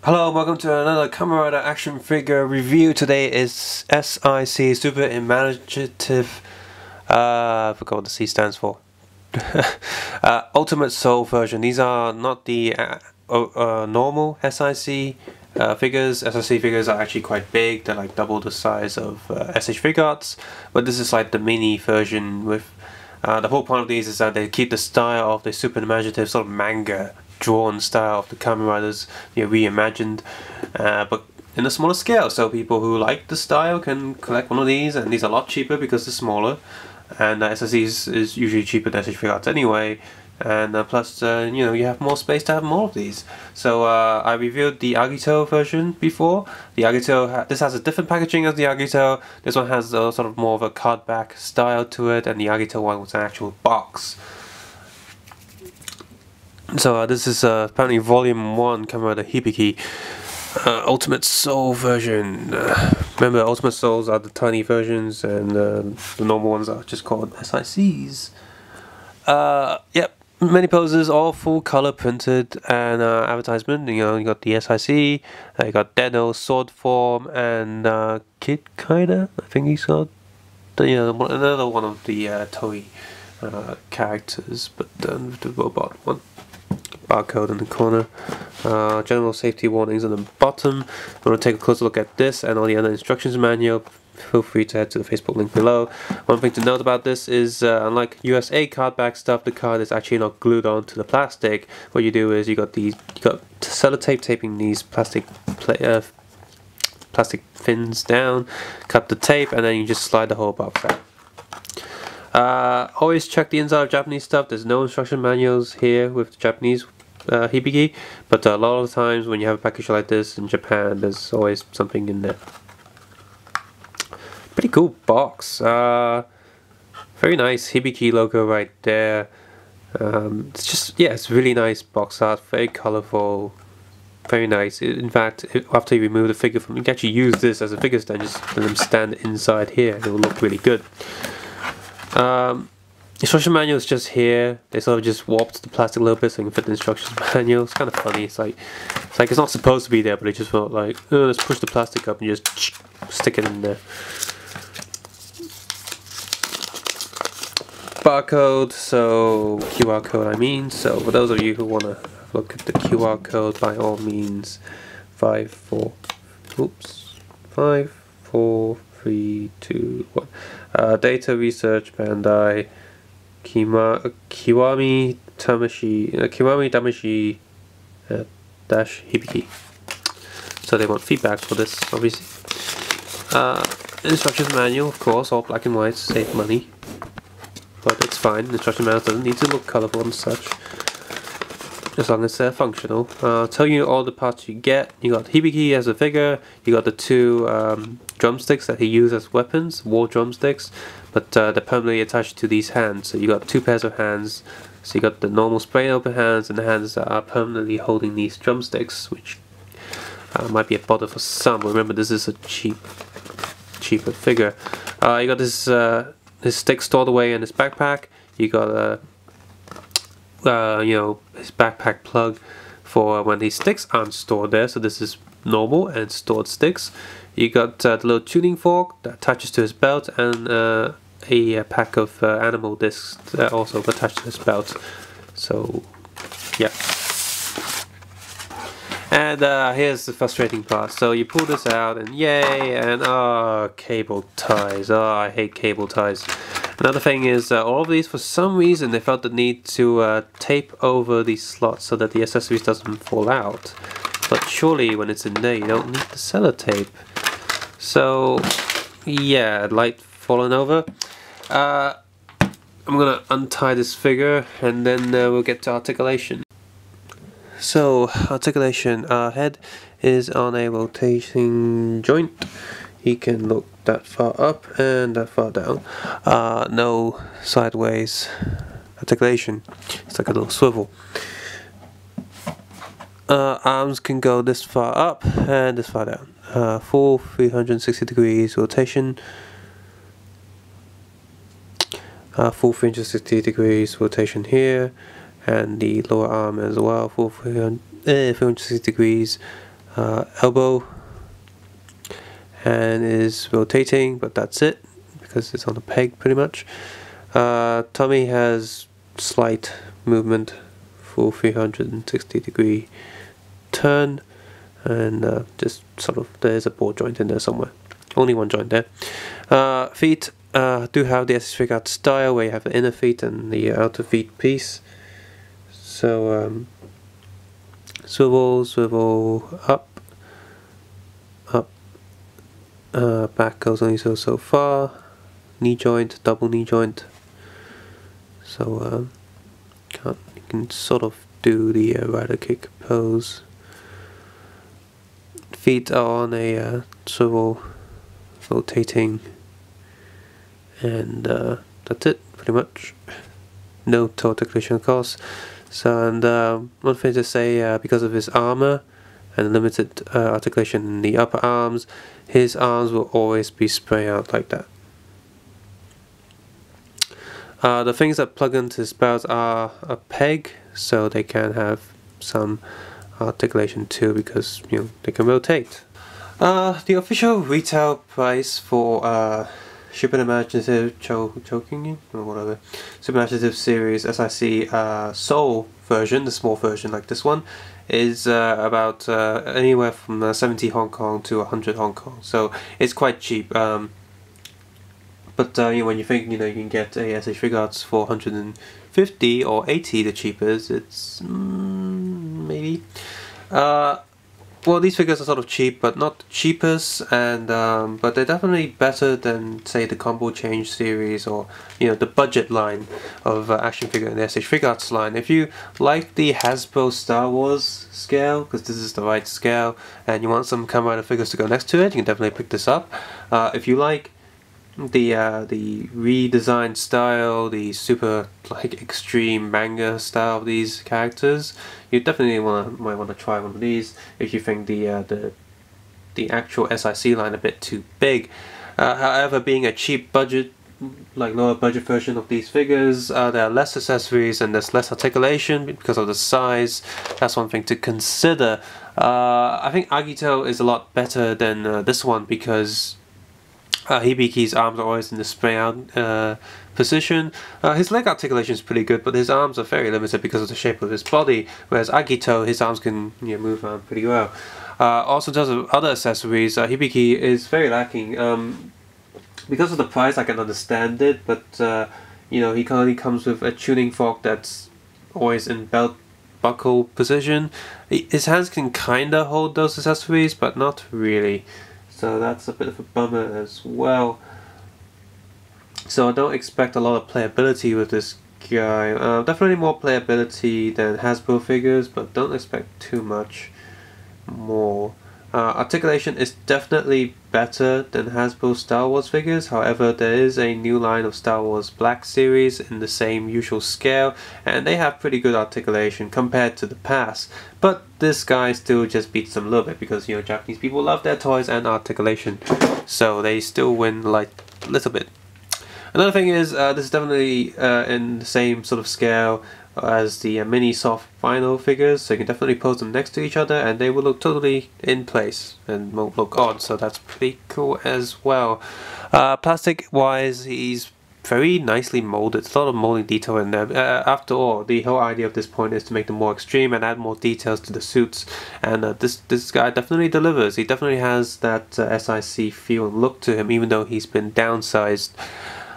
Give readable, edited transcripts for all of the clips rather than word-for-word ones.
Hello, welcome to another Kamen Rider action figure review. Today is SIC, Super Imaginative, I forgot what the C stands for. Ultimate Soul version. These are not the normal SIC figures. SIC figures are actually quite big, they're like double the size of SH Figuarts, but this is like the mini version with the whole point of these is that they keep the style of the super imaginative sort of manga drawn style of the Kamen Riders, reimagined, but in a smaller scale. So people who like the style can collect one of these, and these are a lot cheaper because they're smaller. And SSCs is usually cheaper than SH Figuarts anyway. And plus, you have more space to have more of these. So I reviewed the Agito version before. The Agito, this has a different packaging as the Agito. This one has a sort of more of a card back style to it, and the Agito one was an actual box. So this is apparently Volume 1 Kamen Rider Hibiki Ultimate Soul version. Remember, Ultimate Souls are the tiny versions, and the normal ones are just called SICs. Yep, many poses, all full color printed, and advertisement. You got the SIC, you got Deno sword form, and Kid Kaida, I think he's got another one of the Toei characters, but the robot one. Barcode in the corner, general safety warnings on the bottom. If you want to take a closer look at this and all the other instructions manual, feel free to head to the Facebook link below. One thing to note about this is, unlike USA card back stuff, the card is actually not glued onto the plastic. What you do is you got sellotape taping these plastic fins down, cut the tape, and then you just slide the whole box out. Always check the inside of Japanese stuff. There's no instruction manuals here with the Japanese Hibiki, but a lot of the times when you have a package like this in Japan, there's always something in there. Pretty cool box. Very nice Hibiki logo right there. It's just, yeah, it's really nice box art, very colorful, very nice. In fact, after you remove the figure from, you can actually use this as a figure stand, just let them stand inside here, and it will look really good. Instruction manual is just here. They sort of just warped the plastic a little bit so you can fit the instructions manual. It's kind of funny. It's like it's not supposed to be there, but it just felt like, oh, let's push the plastic up and just stick it in there. Barcode, so QR code I mean. So for those of you who want to look at the QR code, by all means, 5, 4, 3, 2, 1. Data Research Bandai Kiwami Damashi dash Hibiki. So they want feedback for this, obviously. Instructions manual, of course, all black and white, save money. But it's fine. The instruction manual doesn't need to look colorful and such, as long as they're functional. Tell you all the parts you get. You got Hibiki as a figure. You got the two drumsticks that he used as weapons, war drumsticks, but they're permanently attached to these hands. So you got two pairs of hands. So you got the normal spray open hands and the hands that are permanently holding these drumsticks, which might be a bother for some. Remember, this is a cheaper figure. You got this stick stored away in his backpack. You got his backpack plug for when these sticks aren't stored there. So this is normal and stored sticks. You got the little tuning fork that attaches to his belt, and a pack of animal discs that also attached to his belt. So yeah. And here's the frustrating part. So you pull this out and yay, and cable ties. I hate cable ties. Another thing is, all of these, for some reason, they felt the need to tape over these slots so that the accessories doesn't fall out. But surely, when it's in there, you don't need the sellotape. So, yeah, light falling over. I'm gonna untie this figure, and then we'll get to articulation. So, articulation, head is on a rotating joint. He can look that far up and that far down. No sideways articulation. It's like a little swivel. Arms can go this far up and this far down. Full 360 degrees rotation. Full 360 degrees rotation here. And the lower arm as well, full 360 degrees elbow, and is rotating, but that's it because it's on a peg pretty much. Tummy has slight movement, full 360-degree turn, and just sort of there's a ball joint in there somewhere. Only one joint there. Feet do have the SH Figuarts style where you have the inner feet and the outer feet piece. So swivel, swivel, up, back goes only so far. Knee joint, double knee joint. So you can sort of do the rider kick pose. Feet are on a swivel, rotating, and that's it pretty much. No toe articulation of course. So, and one thing to say, because of his armor and limited articulation in the upper arms, his arms will always be spraying out like that. The things that plug into his belts are a peg, so they can have some articulation too, because they can rotate. The official retail price for Super Imaginative Choking You or whatever Super Imaginative series SIC Soul version, the small version like this one, is about anywhere from 70 Hong Kong to 100 Hong Kong, so it's quite cheap. But when you think you can get a SH Figuarts for 150 or 80, the cheapest, it's maybe. Well, these figures are sort of cheap, but not the cheapest, and but they're definitely better than, say, the Combo Change series or the budget line of action figure in the SH Figuarts line. If you like the Hasbro Star Wars scale, because this is the right scale, and you want some Kamen Rider figures to go next to it, you can definitely pick this up. If you like the redesigned style, the super extreme manga style of these characters, you definitely might want to try one of these. If you think the actual SIC line a bit too big, however, being a cheap budget, lower budget version of these figures, there are less accessories and there's less articulation because of the size. That's one thing to consider. I think Agito is a lot better than this one because Hibiki's arms are always in the spray out position. His leg articulation is pretty good, but his arms are very limited because of the shape of his body, whereas Agito, his arms can move around pretty well. Also in terms of other accessories, Hibiki is very lacking. Because of the price, I can understand it, but he currently comes with a tuning fork that's always in belt buckle position. His hands can kinda hold those accessories, but not really. So that's a bit of a bummer as well. So I don't expect a lot of playability with this guy. Definitely more playability than Hasbro figures, but don't expect too much more. Articulation is definitely better than Hasbro Star Wars figures. However, there is a new line of Star Wars Black series in the same usual scale, and they have pretty good articulation compared to the past. But this guy still just beats them a little bit because Japanese people love their toys and articulation, so they still win a little bit. Another thing is this is definitely in the same sort of scale as the mini soft vinyl figures, so you can definitely pose them next to each other and they will look totally in place and won't look odd, so that's pretty cool as well. Plastic wise, he's very nicely molded. There's a lot of molding detail in there. After all, the whole idea of this point is to make them more extreme and add more details to the suits, and this guy definitely delivers. He definitely has that SIC feel and look to him, even though he's been downsized.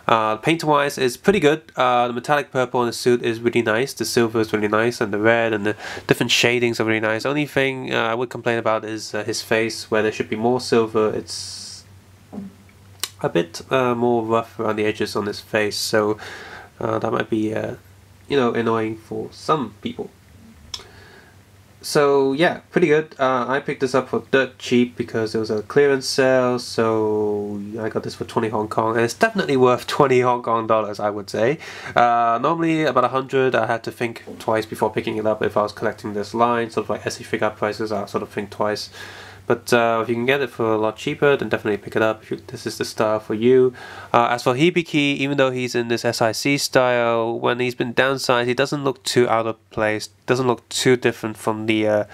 Paint wise is pretty good. The metallic purple on the suit is really nice, the silver is really nice, and the red and the different shadings are really nice. Only thing I would complain about is his face, where there should be more silver. It's a bit more rough around the edges on his face, so that might be annoying for some people. So yeah, pretty good. I picked this up for dirt cheap because it was a clearance sale, so I got this for 20 Hong Kong, and it's definitely worth 20 Hong Kong dollars, I would say. Normally about 100, I had to think twice before picking it up if I was collecting this line, sort of like SC Figuarts prices, I sort of think twice. But if you can get it for a lot cheaper, then definitely pick it up if this is the style for you. As for Hibiki, even though he's in this SIC style, when he's been downsized, he doesn't look too out of place, doesn't look too different from the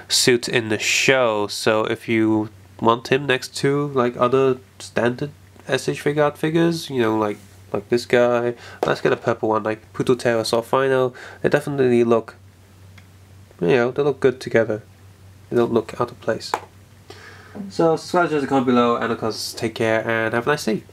suit in the show. So if you want him next to like other standard SH figure art figures, you know, like this guy, let's get a purple one like Putotera Solfino. They definitely look, you know, they look good together. They don't look out of place. So subscribe to the comment below, and of course take care and have a nice day.